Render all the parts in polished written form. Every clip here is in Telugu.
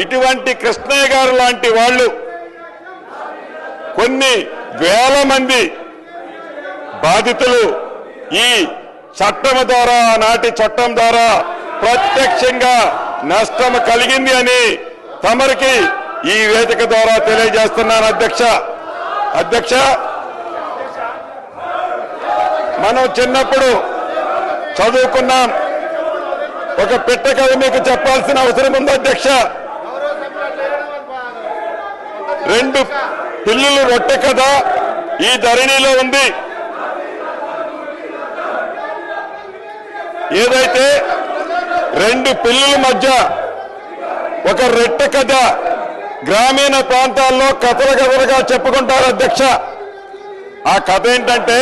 ఇటువంటి కృష్ణయ్య గారు లాంటి వాళ్ళు కొన్ని వేల మంది బాధితులు ఈ చట్టం ద్వారా, ఆనాటి చట్టం ద్వారా ప్రత్యక్షంగా నష్టం కలిగింది అని తమరికి ఈ వేదిక ద్వారా తెలియజేస్తున్నాను. అధ్యక్ష, మనం చిన్నప్పుడు చదువుకున్నాం. ఒక పిట్ట కథ మీకు చెప్పాల్సిన అవసరం ఉంది అధ్యక్ష. 2 పిల్లులు రొట్టె కథ ఈ ధరణిలో ఉంది. ఏదైతే 2 పిల్లుల మధ్య ఒక రొట్టె కథ గ్రామీణ ప్రాంతాల్లో కథలుగా చెప్పుకుంటారు అధ్యక్ష. ఆ కథ ఏంటంటే,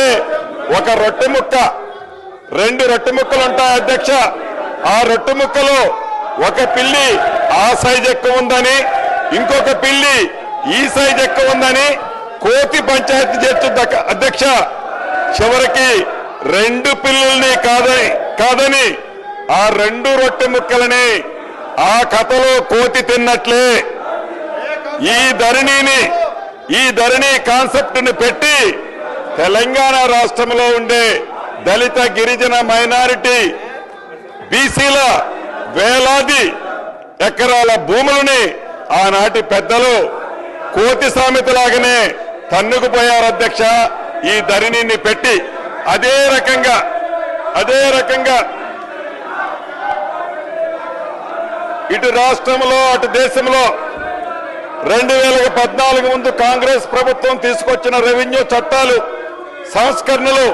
ఒక రొట్టె ముక్క, 2 రొట్టె ముక్కలు ఉంటాయి అధ్యక్ష. ఆ రొట్టె ముక్కలో ఒక పిల్లి ఆ సైజు ఎక్కువ ఉందని, ఇంకొక పిల్లి ఈ సైజు ఎక్కువ ఉందని కోతి పంచాయతీ చేస్తుంది అధ్యక్ష. చివరికి 2 పిల్లుల్ని కాదని ఆ 2 రొట్టె ముక్కలని ఆ కథలో కోతి తిన్నట్లే ఈ ధరణి కాన్సెప్ట్ ని పెట్టి తెలంగాణ రాష్ట్రంలో ఉండే దళిత, గిరిజన, మైనారిటీ, బీసీల వేలాది ఎకరాల భూములని ఆనాటి పెద్దలు కోతి సామెతలాగానే తన్నుకుపోయారు అధ్యక్ష. ఈ ధరణిని పెట్టి అదే రకంగా ఇటు రాష్ట్రంలో అటు దేశంలో 2014 ముందు కాంగ్రెస్ ప్రభుత్వం తీసుకొచ్చిన రెవెన్యూ చట్టాలు, సంస్కరణలు